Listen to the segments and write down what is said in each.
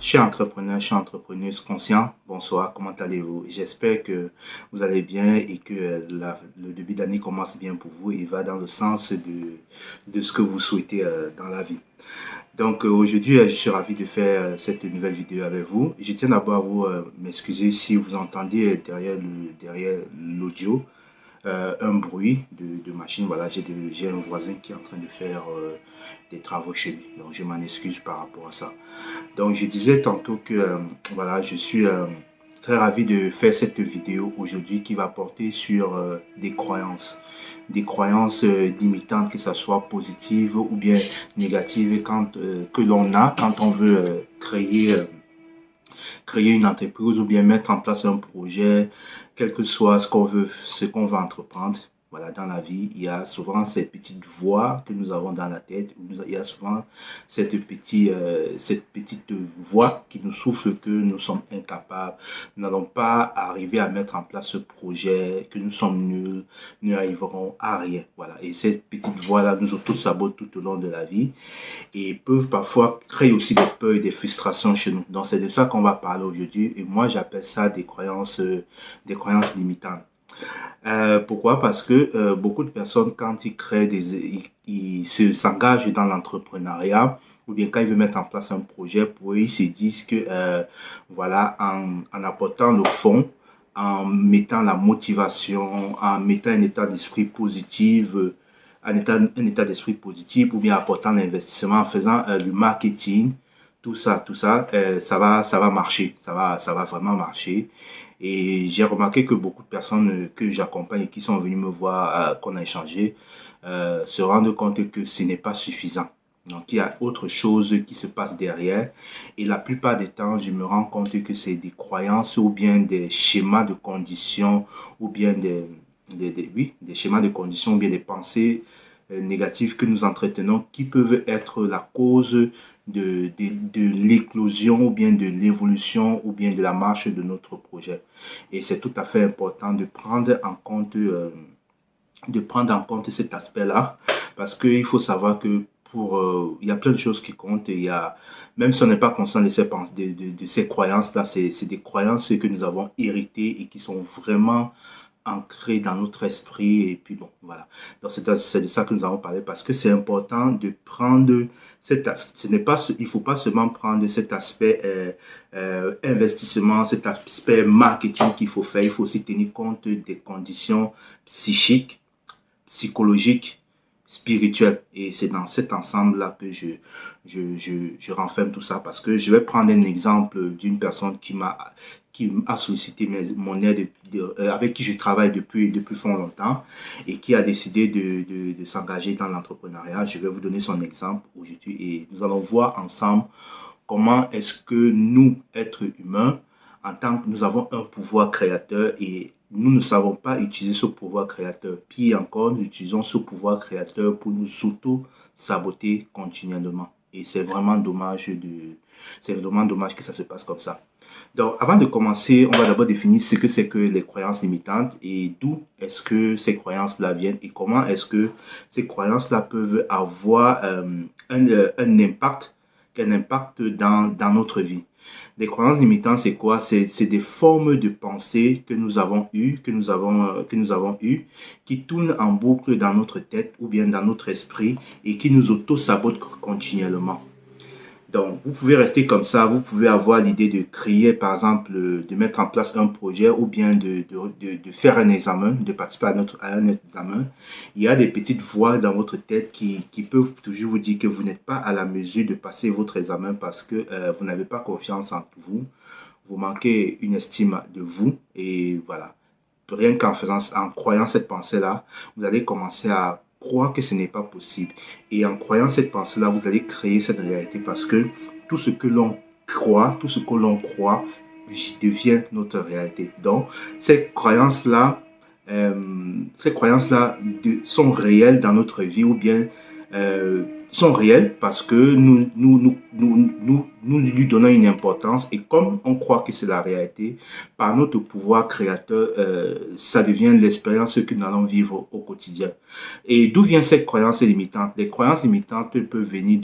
Chers entrepreneurs, chers entrepreneuses conscients, bonsoir, comment allez-vous? J'espère que vous allez bien et que le début d'année commence bien pour vous et va dans le sens de ce que vous souhaitez dans la vie. Donc aujourd'hui, je suis ravi de faire cette nouvelle vidéo avec vous. Je tiens d'abord à vous m'excuser si vous entendez derrière l'audio un bruit de machine. Voilà, j'ai un voisin qui est en train de faire des travaux chez lui. Donc je m'en excuse par rapport à ça. Donc, je disais tantôt que voilà, je suis très ravi de faire cette vidéo aujourd'hui qui va porter sur des croyances limitantes, que ce soit positives ou bien négatives, que l'on a quand on veut créer une entreprise ou bien mettre en place un projet, quel que soit ce qu'on veut entreprendre. Voilà, dans la vie, il y a souvent ces petites voix que nous avons dans la tête. Il y a souvent cette petite voix qui nous souffle que nous sommes incapables. Nous n'allons pas arriver à mettre en place ce projet, que nous sommes nuls, nous n'arriverons à rien. Voilà. Et cette petite voix-là nous auto-sabote tout au long de la vie et peuvent parfois créer aussi des peurs et des frustrations chez nous. Donc c'est de ça qu'on va parler aujourd'hui et moi j'appelle ça des croyances limitantes. Pourquoi? Parce que beaucoup de personnes, quand ils s'engagent dans l'entrepreneuriat, ou bien quand ils veulent mettre en place un projet, pour eux, ils se disent que voilà, en apportant le fond, en mettant la motivation, en mettant un état d'esprit positif, un état d'esprit positif, ou bien apportant l'investissement, en faisant du marketing, tout ça, ça va marcher, ça va vraiment marcher. Et j'ai remarqué que beaucoup de personnes que j'accompagne et qui sont venues me voir, qu'on a échangé, se rendent compte que ce n'est pas suffisant. Donc, il y a autre chose qui se passe derrière. Et la plupart des temps, je me rends compte que c'est des croyances ou bien des schémas de conditions ou bien des schémas de conditions ou bien des pensées négatives que nous entretenons qui peuvent être la cause de l'éclosion ou bien de l'évolution ou bien de la marche de notre projet. Et c'est tout à fait important de prendre en compte cet aspect-là parce qu'il faut savoir que il y a plein de choses qui comptent et même si on n'est pas conscient de ces croyances-là, c'est des croyances que nous avons héritées et qui sont vraiment ancré dans notre esprit et puis bon voilà, donc c'est de ça que nous allons parler parce que c'est important de prendre il faut pas seulement prendre cet aspect investissement, cet aspect marketing qu'il faut faire, il faut aussi tenir compte des conditions psychiques, psychologiques, spirituelles et c'est dans cet ensemble là que je renferme tout ça parce que je vais prendre un exemple d'une personne qui a sollicité mon aide, avec qui je travaille depuis fort longtemps et qui a décidé de s'engager dans l'entrepreneuriat. Je vais vous donner son exemple aujourd'hui et nous allons voir ensemble comment est-ce que nous, êtres humains, en tant que nous avons un pouvoir créateur et nous ne savons pas utiliser ce pouvoir créateur. Puis encore, nous utilisons ce pouvoir créateur pour nous auto-saboter continuellement. Et c'est vraiment dommage que ça se passe comme ça. Donc, avant de commencer, on va d'abord définir ce que c'est que les croyances limitantes et d'où est-ce que ces croyances-là viennent et comment est-ce que ces croyances-là peuvent avoir un impact dans notre vie. Les croyances limitantes, c'est quoi? C'est des formes de pensée que nous avons eues, qui tournent en boucle dans notre tête ou bien dans notre esprit et qui nous auto-sabotent continuellement. Donc, vous pouvez rester comme ça, vous pouvez avoir l'idée de créer, par exemple, de mettre en place un projet ou bien de faire un examen, de participer à un examen. Il y a des petites voix dans votre tête qui peuvent toujours vous dire que vous n'êtes pas à la mesure de passer votre examen parce que vous n'avez pas confiance en vous, vous manquez une estime de vous et voilà. Rien en croyant cette pensée-là, vous allez commencer à croire que ce n'est pas possible. Et en croyant cette pensée-là, vous allez créer cette réalité parce que tout ce que l'on croit devient notre réalité. Donc, euh, ces croyances-là sont réelles dans notre vie ou bien sont réelles parce que nous lui donnons une importance et comme on croit que c'est la réalité, par notre pouvoir créateur, ça devient l'expérience que nous allons vivre au quotidien. Et d'où vient cette croyance limitante? Les croyances limitantes peuvent venir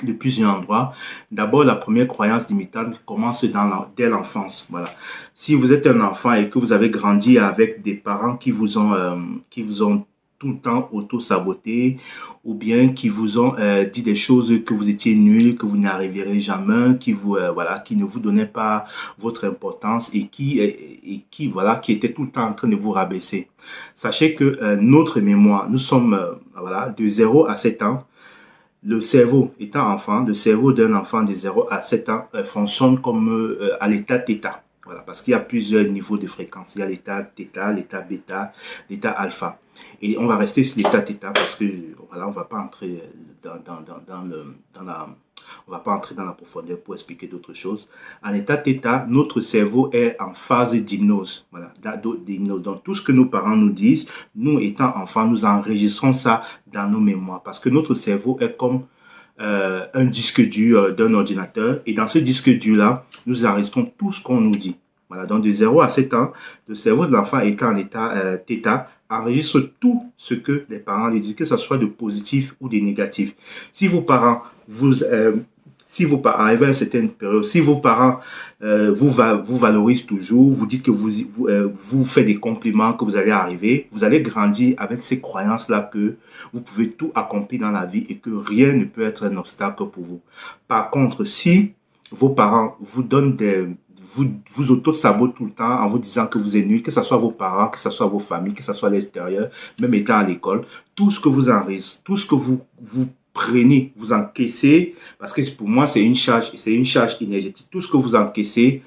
de plusieurs endroits. D'abord, la première croyance limitante commence dès l'enfance. Voilà. Si vous êtes un enfant et que vous avez grandi avec des parents qui vous ont tout le temps auto-saboté ou bien qui vous ont dit des choses que vous étiez nul, que vous n'arriverez jamais, voilà, qui ne vous donnaient pas votre importance voilà, qui étaient tout le temps en train de vous rabaisser. Sachez que notre mémoire, nous sommes voilà, de 0 à 7 ans. Le cerveau étant enfant, le cerveau d'un enfant de 0 à 7 ans fonctionne comme à l'état θ. Voilà, parce qu'il y a plusieurs niveaux de fréquence. Il y a l'état θ, l'état bêta, l'état alpha. Et on va rester sur l'état θ parce que voilà, on va pas entrer on va pas entrer dans la profondeur pour expliquer d'autres choses. En état θ, notre cerveau est en phase d'hypnose. Voilà, d'hypnose. Donc tout ce que nos parents nous disent, nous étant enfants, nous enregistrons ça dans nos mémoires parce que notre cerveau est comme un disque dur d'un ordinateur et dans ce disque dur-là, nous enregistrons tout ce qu'on nous dit. Voilà, donc de 0 à 7 ans, le cerveau de l'enfant étant en état θ, enregistre tout ce que les parents lui disent, que ce soit de positif ou de négatif. Si vos parents si vos parents arrivent à une certaine période, si vos parents vous valorisent toujours, vous dites que vous faites des compliments, que vous allez arriver, vous allez grandir avec ces croyances-là que vous pouvez tout accomplir dans la vie et que rien ne peut être un obstacle pour vous. Par contre, si vos parents vous donnent vous auto-sabotent tout le temps en vous disant que vous êtes nul, que ce soit vos parents, que ce soit vos familles, que ce soit l'extérieur, même étant à l'école, tout ce que vous enregistrez, tout ce que vous prenez, vous encaissez, parce que pour moi c'est une charge énergétique, tout ce que vous encaissez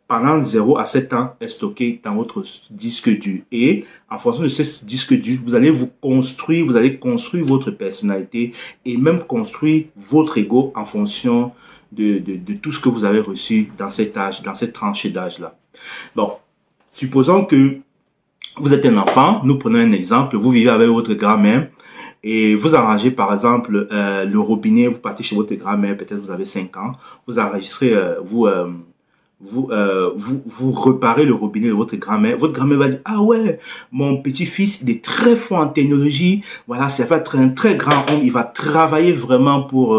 pendant 0 à 7 ans est stocké dans votre disque dur. Et en fonction de ce disque dur, vous allez construire votre personnalité et même construire votre ego en fonction de tout ce que vous avez reçu dans cet âge, dans cette tranche d'âge-là. Bon, supposons que vous êtes un enfant, nous prenons un exemple, vous vivez avec votre grand-mère et vous arrangez par exemple le robinet, vous partez chez votre grand-mère, peut-être vous avez 5 ans, vous enregistrez, vous reparez le robinet de votre grand-mère va dire, ah ouais, mon petit-fils, il est très fort en technologie, voilà, ça va être un très grand homme, il va travailler vraiment pour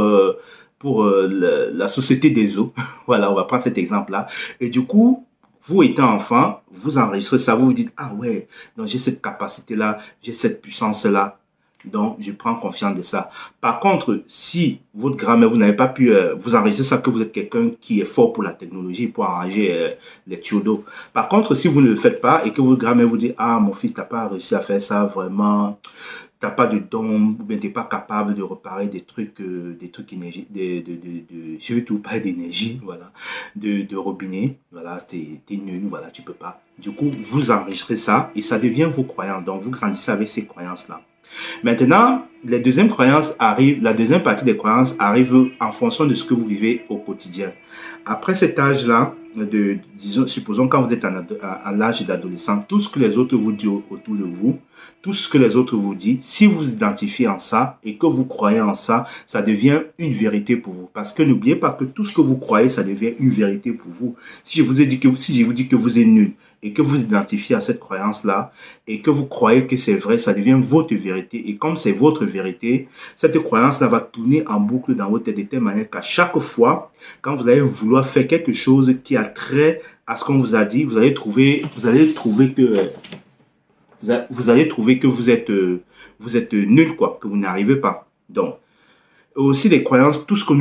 la société des eaux. Voilà, on va prendre cet exemple-là. Et du coup, vous étant enfant, vous enregistrez ça, vous vous dites, ah ouais, donc j'ai cette capacité-là, j'ai cette puissance-là. Donc, je prends confiance de ça. Par contre, si votre grand-mère, vous n'avez pas pu vous enregistrer ça, que vous êtes quelqu'un qui est fort pour la technologie, pour arranger les tuyaux d'eau. Par contre, si vous ne le faites pas et que votre grand-mère vous dit, ah, mon fils, t'as pas réussi à faire ça, vraiment, t'as pas de don, ou bien t'es pas capable de réparer des trucs énergie, je vais tout parler d'énergie, voilà, de robinet, voilà, t'es nul, voilà, tu peux pas. Du coup, vous enregistrez ça et ça devient vos croyances. Donc, vous grandissez avec ces croyances-là. Maintenant, la deuxième partie des croyances arrive en fonction de ce que vous vivez au quotidien. Après cet âge-là, disons, supposons quand vous êtes à l'âge d'adolescent, tout ce que les autres vous disent autour de vous, tout ce que les autres vous disent, si vous identifiez en ça et que vous croyez en ça, ça devient une vérité pour vous. Parce que n'oubliez pas que tout ce que vous croyez, ça devient une vérité pour vous. Si je vous dis que vous êtes nul et que vous identifiez à cette croyance-là et que vous croyez que c'est vrai, ça devient votre vérité. Et comme c'est votre vérité, cette croyance-là va tourner en boucle dans votre tête de telle manière qu'à chaque fois, quand vous allez vouloir faire quelque chose qui a trait à ce qu'on vous a dit, vous allez trouver que vous êtes nul, quoi, que vous n'arrivez pas. Donc, aussi les croyances, tout ce que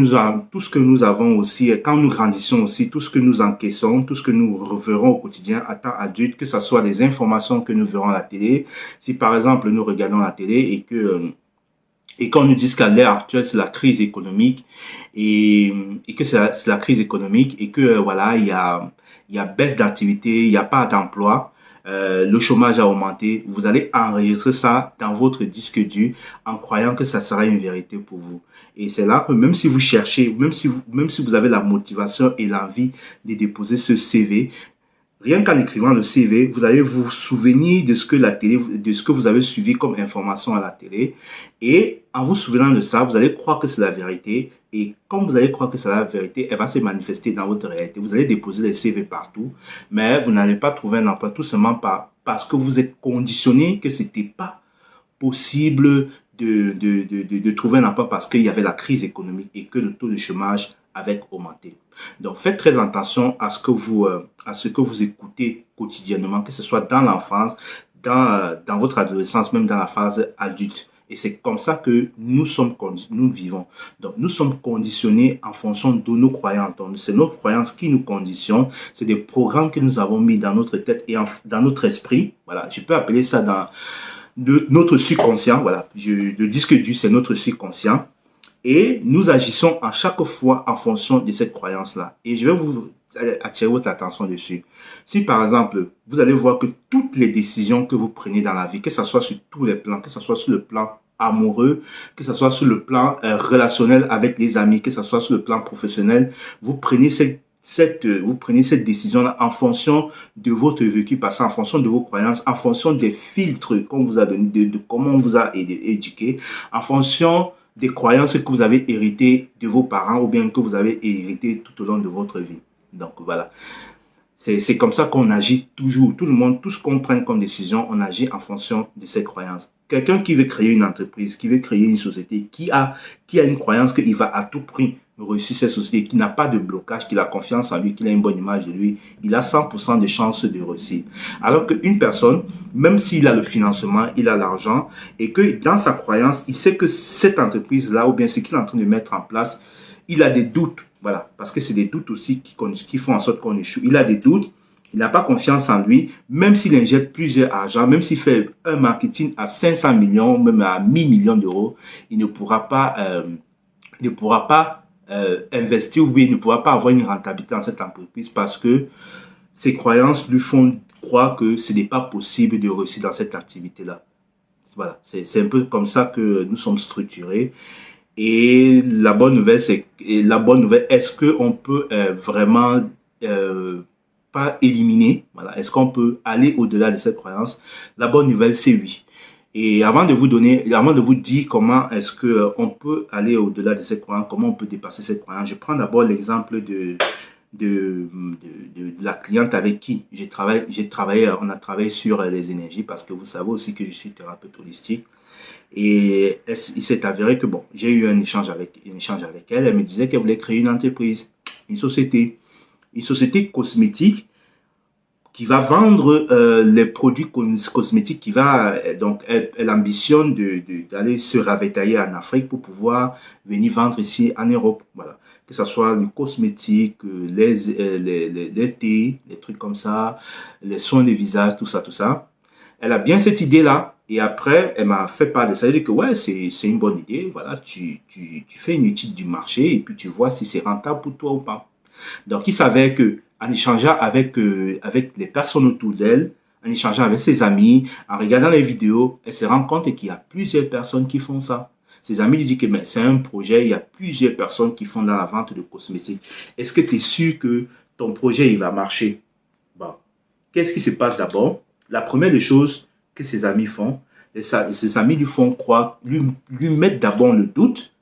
nous avons aussi, quand nous grandissons aussi, tout ce que nous encaissons, tout ce que nous verrons au quotidien à temps adulte, que ce soit des informations que nous verrons à la télé. Si par exemple nous regardons la télé et qu'on nous dise qu'à l'heure actuelle c'est la crise économique et que c'est la crise économique et que voilà il y a baisse d'activité, il n'y a pas d'emploi, le chômage a augmenté, vous allez enregistrer ça dans votre disque dur en croyant que ça sera une vérité pour vous. Et c'est là que même si vous cherchez, même si vous avez la motivation et l'envie de déposer ce CV, rien qu'en écrivant le CV, vous allez vous souvenir de ce que vous avez suivi comme information à la télé. Et en vous souvenant de ça, vous allez croire que c'est la vérité. Et comme vous allez croire que c'est la vérité, elle va se manifester dans votre réalité. Vous allez déposer les CV partout, mais vous n'allez pas trouver un emploi tout simplement parce que vous êtes conditionné que c'était pas possible de trouver un emploi parce qu'il y avait la crise économique et que le taux de chômage avait augmenté. Donc, faites très attention à ce que vous écoutez quotidiennement, que ce soit dans l'enfance, dans votre adolescence, même dans la phase adulte. Et c'est comme ça que nous vivons. Donc, nous sommes conditionnés en fonction de nos croyances. Donc, c'est nos croyances qui nous conditionnent. C'est des programmes que nous avons mis dans notre tête et dans notre esprit. Voilà, je peux appeler ça de notre subconscient. Voilà, le disque dur, c'est notre subconscient. Et nous agissons à chaque fois en fonction de cette croyance-là. Et je vais vous attirer votre attention dessus. Si par exemple, vous allez voir que toutes les décisions que vous prenez dans la vie, que ce soit sur tous les plans, que ce soit sur le plan amoureux, que ce soit sur le plan relationnel avec les amis, que ce soit sur le plan professionnel, vous prenez cette décision-là en fonction de votre vécu passé, en fonction de vos croyances, en fonction des filtres qu'on vous a donné, de comment on vous a éduqué, en fonction des croyances que vous avez héritées de vos parents ou bien que vous avez héritées tout au long de votre vie. Donc voilà, c'est comme ça qu'on agit toujours. Tout le monde, tout ce qu'on prenne comme décision, on agit en fonction de ses croyances. Quelqu'un qui veut créer une entreprise, qui veut créer une société, qui a une croyance qu'il va à tout prix réussir cette société, qui n'a pas de blocage, qui a confiance en lui, qui a une bonne image de lui, il a 100% de chances de réussir. Alors qu'une personne, même s'il a le financement, il a l'argent, et que dans sa croyance, il sait que cette entreprise-là, ou bien ce qu'il est en train de mettre en place, il a des doutes. Voilà, parce que c'est des doutes aussi qui font en sorte qu'on échoue. Il a des doutes, il n'a pas confiance en lui, même s'il injecte plusieurs argent, même s'il fait un marketing à 500 millions, même à 1000 millions d'euros, il ne pourra pas investir ou il ne pourra pas avoir une rentabilité dans cette entreprise parce que ses croyances lui font croire que ce n'est pas possible de réussir dans cette activité-là. Voilà, c'est un peu comme ça que nous sommes structurés. Et la bonne nouvelle, est-ce qu'on peut vraiment pas éliminer, voilà, est-ce qu'on peut aller au-delà de cette croyance? La bonne nouvelle, c'est oui. Et avant de vous dire comment est-ce que on peut aller au-delà de cette croyance, comment on peut dépasser cette croyance, je prends d'abord l'exemple de la cliente avec qui on a travaillé sur les énergies parce que vous savez aussi que je suis thérapeute holistique. Et il s'est avéré que bon, j'ai eu un échange avec elle. Elle me disait qu'elle voulait créer une entreprise, une société cosmétique qui va vendre les produits cosmétiques, qui va donc elle ambitionne d'aller se ravitailler en Afrique pour pouvoir venir vendre ici en Europe. Voilà, que ce soit le cosmétique, les thés, les trucs comme ça, les soins de visage, tout ça. Elle a bien cette idée-là. Et après, elle m'a fait part de ça. Elle dit que ouais, c'est une bonne idée. Voilà, tu fais une étude du marché et puis tu vois si c'est rentable pour toi ou pas. Donc, il savait que en échangeant avec les personnes autour d'elle, en échangeant avec ses amis, en regardant les vidéos, elle se rend compte qu'il y a plusieurs personnes qui font ça. Ses amis lui disent que c'est un projet, il y a plusieurs personnes qui font dans la vente de cosmétiques. Est-ce que tu es sûr que ton projet il va marcher? Bon, qu'est-ce qui se passe d'abord? La première des choses que ses amis font, ses amis lui font croire, lui mettent d'abord le doute,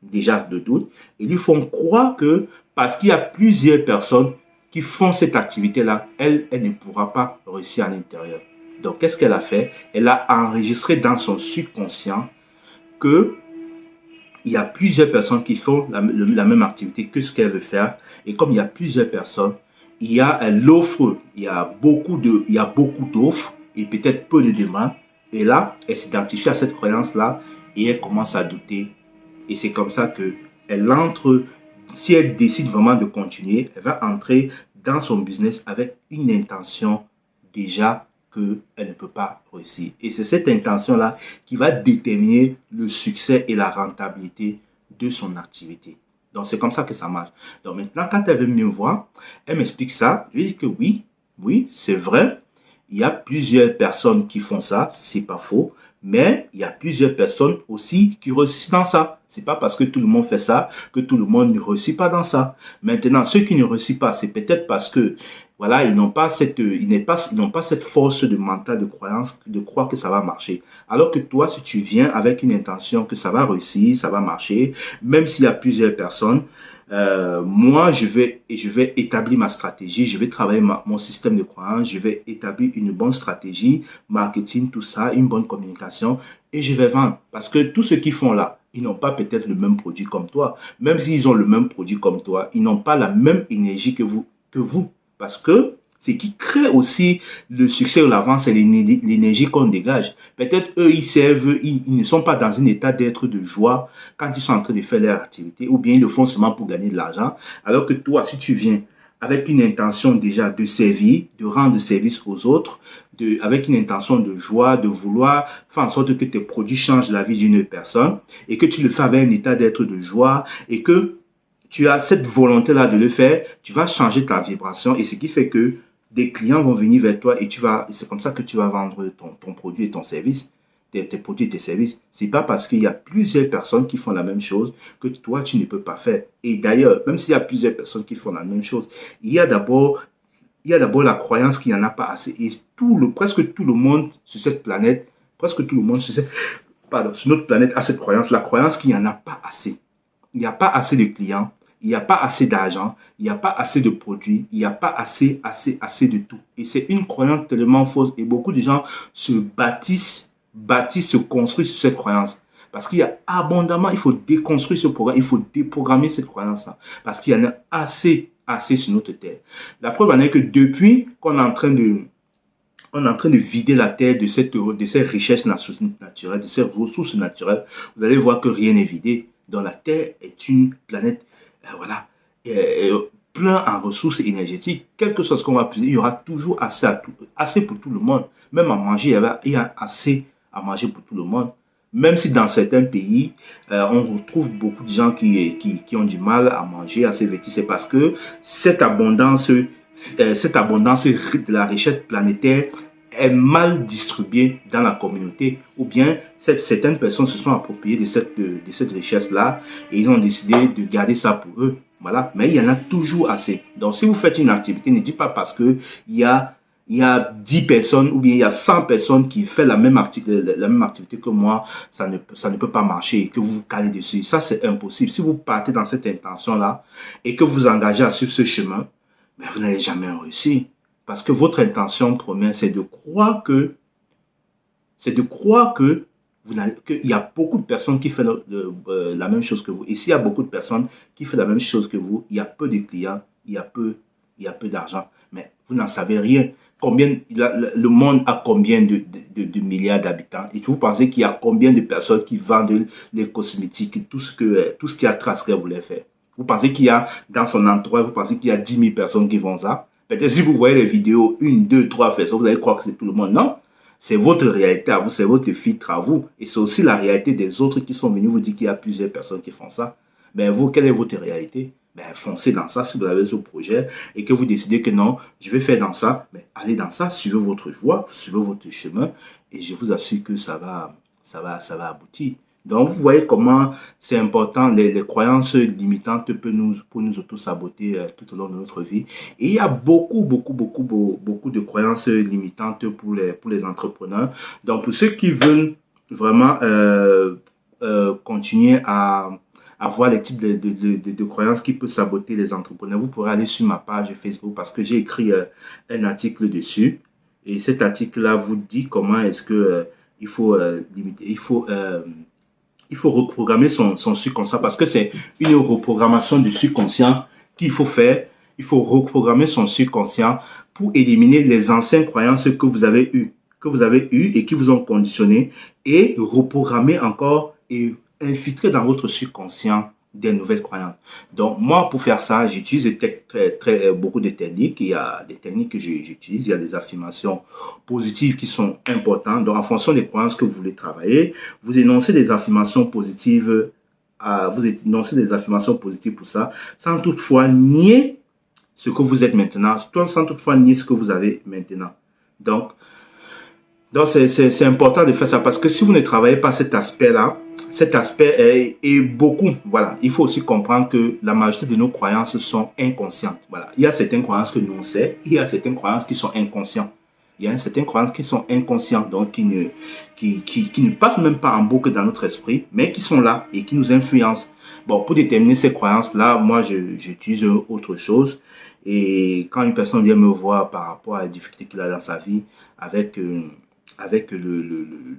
déjà le doute, et lui font croire que parce qu'il y a plusieurs personnes qui font cette activité-là, elle ne pourra pas réussir à l'intérieur. Donc, qu'est-ce qu'elle a fait? Elle a enregistré dans son subconscient que il y a plusieurs personnes qui font la même activité que ce qu'elle veut faire. Et comme il y a plusieurs personnes, il y a l'offre, il y a beaucoup d'offres et peut-être peu de demandes. Et là, elle s'identifie à cette croyance-là et elle commence à douter. Et c'est comme ça que elle entre, si elle décide vraiment de continuer, elle va entrer dans son business avec une intention déjà qu'elle ne peut pas réussir. Et c'est cette intention-là qui va déterminer le succès et la rentabilité de son activité. Donc, c'est comme ça que ça marche. Donc, maintenant, quand elle veut me voir, elle m'explique ça. Je lui dis que oui, c'est vrai. Il y a plusieurs personnes qui font ça, c'est pas faux. Mais il y a plusieurs personnes aussi qui réussissent dans ça. C'est pas parce que tout le monde fait ça que tout le monde ne réussit pas dans ça. Maintenant, ceux qui ne réussissent pas, c'est peut-être parce que voilà, ils n'ont pas cette force de mental, de croyance, de croire que ça va marcher. Alors que toi, si tu viens avec une intention que ça va réussir, ça va marcher, même s'il y a plusieurs personnes, moi, je vais établir ma stratégie, je vais travailler mon système de croyance, je vais établir une bonne stratégie, marketing, tout ça, une bonne communication, et je vais vendre. Parce que tous ceux qui font là, ils n'ont pas peut-être le même produit comme toi. Même s'ils ont le même produit comme toi, ils n'ont pas la même énergie que vous. Parce que ce qui crée aussi le succès ou l'avance, c'est l'énergie qu'on dégage. Peut-être eux, ils ne sont pas dans un état d'être de joie quand ils sont en train de faire leur activité, ou bien ils le font seulement pour gagner de l'argent. Alors que toi, si tu viens avec une intention déjà de servir, de rendre service aux autres, avec une intention de joie, de vouloir faire en sorte que tes produits changent la vie d'une personne, et que tu le fais avec un état d'être de joie, et que tu as cette volonté-là de le faire, tu vas changer ta vibration, et ce qui fait que des clients vont venir vers toi, et c'est comme ça que tu vas vendre ton produit et ton service, tes produits et tes services. C'est pas parce qu'il y a plusieurs personnes qui font la même chose que toi, tu ne peux pas faire. Et d'ailleurs, même s'il y a plusieurs personnes qui font la même chose, il y a d'abord la croyance qu'il n'y en a pas assez. Et presque tout le monde sur cette planète, presque tout le monde sur notre planète a cette croyance, la croyance qu'il n'y en a pas assez. Il n'y a pas assez de clients, il n'y a pas assez d'argent, il n'y a pas assez de produits, il n'y a pas assez de tout. Et c'est une croyance tellement fausse. Et beaucoup de gens se se construisent sur cette croyance. Parce qu'il y a abondamment, il faut déconstruire ce programme, il faut déprogrammer cette croyance-là. Parce qu'il y en a assez sur notre terre. La preuve en est que depuis qu'on est en train de vider la terre de ces richesses naturelles, de ces ressources naturelles, vous allez voir que rien n'est vidé. Donc la terre est une planète, voilà, plein en ressources énergétiques. Quel que soit ce qu'on va puiser, il y aura toujours assez pour tout le monde. Même à manger, il y a assez à manger pour tout le monde. Même si dans certains pays, on retrouve beaucoup de gens qui ont du mal à manger, à se vêtir, c'est parce que cette abondance de la richesse planétaire est mal distribuée dans la communauté, ou bien certaines personnes se sont appropriées de cette richesse-là et ils ont décidé de garder ça pour eux. Voilà, mais il y en a toujours assez. Donc si vous faites une activité, ne dites pas parce que il y a 10 personnes ou bien il y a 100 personnes qui font la même activité que moi, ça ne peut pas marcher et que vous vous calez dessus. Ça, c'est impossible. Si vous partez dans cette intention-là et que vous engagez à suivre ce chemin, ben, vous n'allez jamais réussir. Parce que votre intention première, c'est de croire que qu'il y a beaucoup de personnes qui font la même chose que vous. Et s'il y a beaucoup de personnes qui font la même chose que vous, il y a peu de clients, il y a peu d'argent. Mais vous n'en savez rien. Le monde a combien de milliards d'habitants? Et vous pensez qu'il y a combien de personnes qui vendent les cosmétiques, tout ce qu'il y a Trasker voulait faire? Vous pensez qu'il y a dans son entourage, vous pensez qu'il y a 10 000 personnes qui font ça? Peut-être si vous voyez les vidéos, 1, 2, 3 personnes, vous allez croire que c'est tout le monde. Non, c'est votre réalité à vous, c'est votre filtre à vous. Et c'est aussi la réalité des autres qui sont venus vous dire qu'il y a plusieurs personnes qui font ça. Mais vous, quelle est votre réalité? Ben, foncez dans ça si vous avez ce projet et que vous décidez que non, je vais faire dans ça, mais allez dans ça, suivez votre voie, suivez votre chemin et je vous assure que ça va aboutir. Donc, vous voyez comment c'est important, les croyances limitantes pour nous auto-saboter tout au long de notre vie. Et il y a beaucoup de croyances limitantes pour les entrepreneurs. Donc, pour ceux qui veulent vraiment continuer à voir les types de croyances qui peuvent saboter les entrepreneurs, vous pourrez aller sur ma page Facebook parce que j'ai écrit un article dessus. Et cet article-là vous dit comment est-ce que il faut limiter, il faut reprogrammer son subconscient parce que c'est une reprogrammation du subconscient qu'il faut faire. Il faut reprogrammer son subconscient pour éliminer les anciennes croyances que vous avez eues et qui vous ont conditionné et reprogrammer encore et infiltrer dans votre subconscient des nouvelles croyances. Donc, moi, pour faire ça, j'utilise beaucoup de techniques. Il y a des techniques que j'utilise. Il y a des affirmations positives qui sont importantes. Donc, en fonction des croyances que vous voulez travailler, vous énoncez des affirmations positives, pour ça, sans toutefois nier ce que vous êtes maintenant, sans toutefois nier ce que vous avez maintenant. Donc c'est important de faire ça parce que si vous ne travaillez pas cet aspect-là, cet aspect est beaucoup, voilà, il faut aussi comprendre que la majorité de nos croyances sont inconscientes. Voilà, il y a certaines croyances que nous on sait, il y a certaines croyances qui sont inconscientes. Il y a certaines croyances qui sont inconscientes, donc qui ne passent même pas en boucle dans notre esprit, mais qui sont là et qui nous influencent. Bon, pour déterminer ces croyances-là, moi, j'utilise autre chose. Et quand une personne vient me voir par rapport à la difficulté qu'il a dans sa vie, avec, avec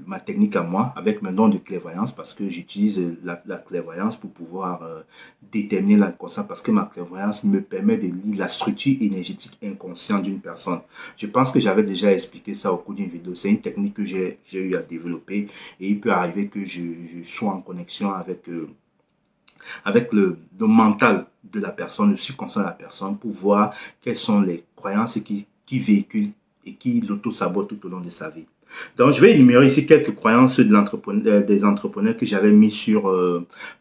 ma technique à moi, avec mon don de clairvoyance, parce que j'utilise la clairvoyance pour pouvoir déterminer l'inconscient, parce que ma clairvoyance me permet de lire la structure énergétique inconsciente d'une personne. Je pense que j'avais déjà expliqué ça au cours d'une vidéo. C'est une technique que j'ai eu à développer et il peut arriver que je sois en connexion avec le mental de la personne, le subconscient de la personne, pour voir quelles sont les croyances qui véhiculent et qui l'auto-sabotent tout au long de sa vie. Donc, je vais énumérer ici quelques croyances des entrepreneurs que j'avais mis sur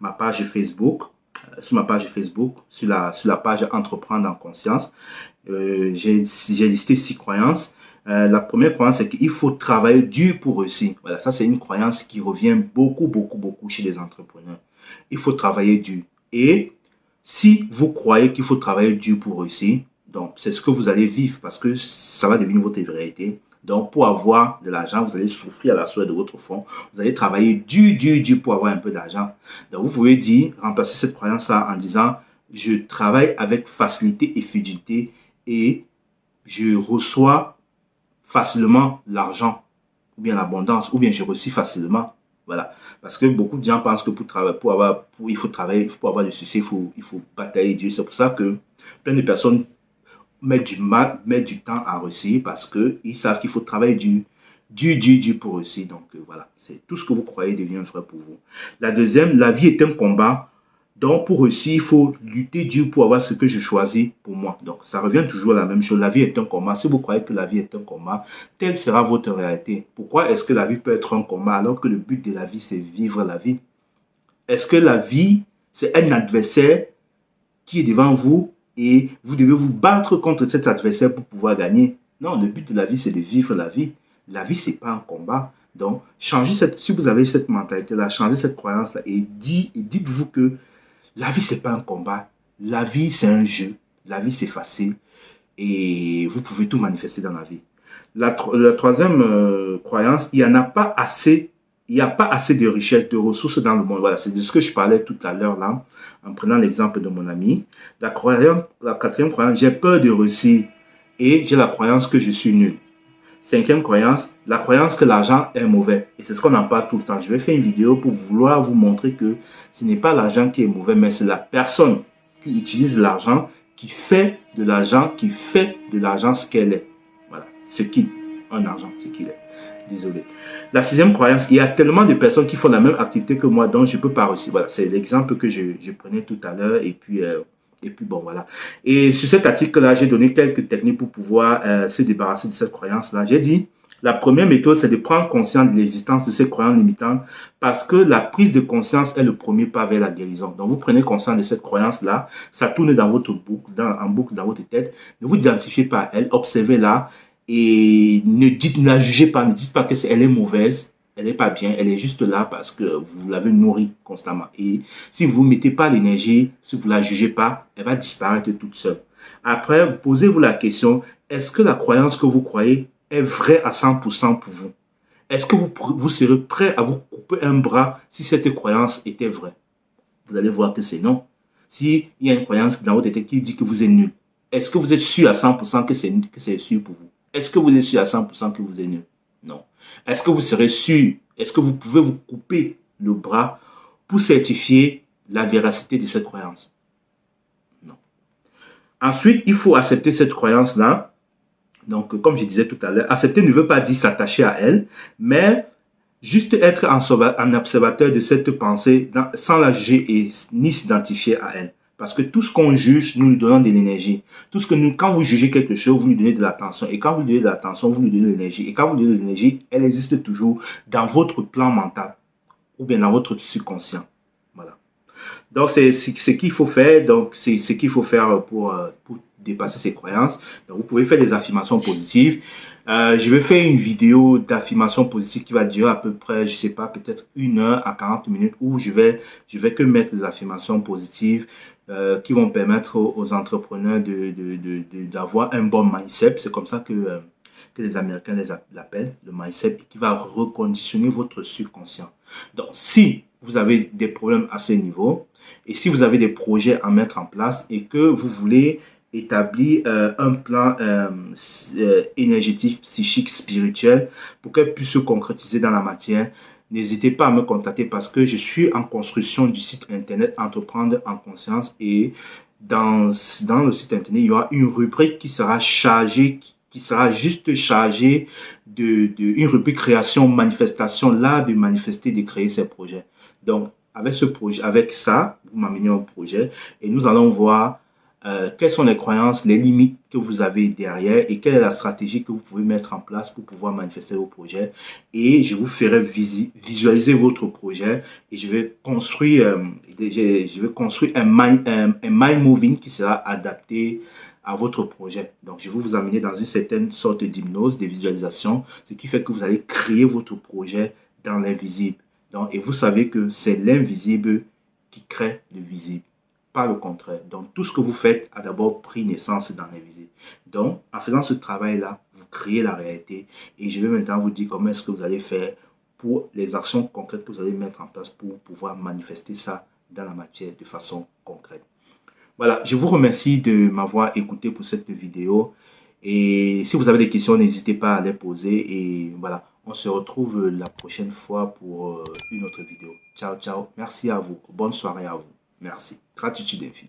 ma page Facebook, sur la page Entreprendre en conscience. J'ai listé 6 croyances. La première croyance, c'est qu'il faut travailler dur pour réussir. Voilà, ça c'est une croyance qui revient beaucoup chez les entrepreneurs. Il faut travailler dur. Et si vous croyez qu'il faut travailler dur pour réussir, donc c'est ce que vous allez vivre parce que ça va devenir votre vérité. Donc pour avoir de l'argent, vous allez souffrir à la sueur de votre front. Vous allez travailler dur pour avoir un peu d'argent. Donc vous pouvez remplacer cette croyance-là en disant, je travaille avec facilité et fluidité et je reçois facilement l'argent, ou bien l'abondance, ou bien je reçois facilement. Voilà. Parce que beaucoup de gens pensent que il faut travailler, pour avoir du succès, il faut batailler Dieu. C'est pour ça que plein de personnes mettent du temps à réussir parce qu'ils savent qu'il faut travailler dur pour réussir. Donc voilà, c'est tout ce que vous croyez devient vrai pour vous. La deuxième, la vie est un combat. Donc, pour réussir, il faut lutter dur pour avoir ce que je choisis pour moi. Donc, ça revient toujours à la même chose. La vie est un combat. Si vous croyez que la vie est un combat, telle sera votre réalité. Pourquoi est-ce que la vie peut être un combat alors que le but de la vie, c'est vivre la vie? Est-ce que la vie, c'est un adversaire qui est devant vous et vous devez vous battre contre cet adversaire pour pouvoir gagner? Non, le but de la vie, c'est de vivre la vie. La vie, c'est pas un combat. Donc, si vous avez cette mentalité-là, changez cette croyance-là et dites-vous que la vie, c'est pas un combat. La vie, c'est un jeu. La vie, c'est facile. Et vous pouvez tout manifester dans la vie. La troisième croyance, il n'y a pas assez de richesse, de ressources dans le monde. Voilà, c'est de ce que je parlais tout à l'heure là, en prenant l'exemple de mon ami. La quatrième croyance, j'ai peur de réussir et j'ai la croyance que je suis nul. Cinquième croyance, la croyance que l'argent est mauvais. Et c'est ce qu'on en parle tout le temps. Je vais faire une vidéo pour vouloir vous montrer que ce n'est pas l'argent qui est mauvais, mais c'est la personne qui utilise l'argent, qui fait de l'argent ce qu'elle est. Voilà, ce qu'il un argent, ce qu'il est. Désolé. La sixième croyance, il y a tellement de personnes qui font la même activité que moi, donc je ne peux pas réussir. Voilà, c'est l'exemple que je prenais tout à l'heure. Et puis bon, voilà. Et sur cet article-là, j'ai donné quelques techniques pour pouvoir se débarrasser de cette croyance-là. J'ai dit, la première méthode, c'est de prendre conscience de l'existence de ces croyances limitantes parce que la prise de conscience est le premier pas vers la guérison. Donc, vous prenez conscience de cette croyance-là, ça tourne dans votre boucle, en boucle dans votre tête. Ne vous identifiez pas à elle, observez-la et ne la jugez pas. Ne dites pas qu'elle est mauvaise. Elle n'est pas bien, elle est juste là parce que vous l'avez nourrie constamment. Et si vous ne mettez pas l'énergie, si vous ne la jugez pas, elle va disparaître toute seule. Après, posez-vous la question, est-ce que la croyance que vous croyez est vraie à 100% pour vous? Est-ce que vous serez prêt à vous couper un bras si cette croyance était vraie? Vous allez voir que c'est non. S'il y a une croyance dans votre tête qui dit que vous êtes nul, est-ce que vous êtes sûr à 100% que c'est sûr pour vous? Est-ce que vous êtes sûr à 100% que vous êtes nul? Non. Est-ce que vous serez sûr? Est-ce que vous pouvez vous couper le bras pour certifier la véracité de cette croyance? Non. Ensuite, il faut accepter cette croyance-là. Donc, comme je disais tout à l'heure, accepter ne veut pas dire s'attacher à elle, mais juste être un observateur de cette pensée sans la juger et ni s'identifier à elle. Parce que tout ce qu'on juge, nous lui donnons de l'énergie. Quand vous jugez quelque chose, vous lui donnez de l'attention. Et quand vous lui donnez de l'attention, vous lui donnez de l'énergie. Et quand vous lui donnez de l'énergie, elle existe toujours dans votre plan mental ou bien dans votre subconscient. Voilà. Donc, c'est ce qu'il faut faire. Donc, c'est ce qu'il faut faire pour dépasser ses croyances. Donc, vous pouvez faire des affirmations positives. Je vais faire une vidéo d'affirmation positive qui va durer à peu près, je sais pas, peut-être 1 heure à 40 minutes où je vais que mettre des affirmations positives qui vont permettre aux entrepreneurs d'avoir un bon mindset. C'est comme ça que que les Américains l'appellent, le mindset, et qui va reconditionner votre subconscient. Donc, si vous avez des problèmes à ce niveau, et si vous avez des projets à mettre en place, et que vous voulez établir un plan énergétique, psychique, spirituel, pour qu'elle puisse se concrétiser dans la matière, n'hésitez pas à me contacter parce que je suis en construction du site internet Entreprendre en conscience et dans le site internet, il y aura une rubrique qui sera chargée, qui sera juste chargée une rubrique création, manifestation, l'art de manifester, de créer ses projets. Donc, avec ce projet, avec ça, vous m'amenez au projet et nous allons voir quelles sont les croyances, les limites que vous avez derrière et quelle est la stratégie que vous pouvez mettre en place pour pouvoir manifester vos projets. Et je vous ferai visualiser votre projet et je vais construire, un mind moving qui sera adapté à votre projet. Donc, je vais vous amener dans une certaine sorte d'hypnose, de visualisation, ce qui fait que vous allez créer votre projet dans l'invisible. Donc, et vous savez que c'est l'invisible qui crée le visible, pas le contraire. Donc, tout ce que vous faites a d'abord pris naissance dans l'invisible. Donc, en faisant ce travail-là, vous créez la réalité. Et je vais maintenant vous dire comment est-ce que vous allez faire pour les actions concrètes que vous allez mettre en place pour pouvoir manifester ça dans la matière de façon concrète. Voilà, je vous remercie de m'avoir écouté pour cette vidéo. Et si vous avez des questions, n'hésitez pas à les poser. Et voilà, on se retrouve la prochaine fois pour une autre vidéo. Ciao, ciao. Merci à vous. Bonne soirée à vous. Merci. Gratitude infinie.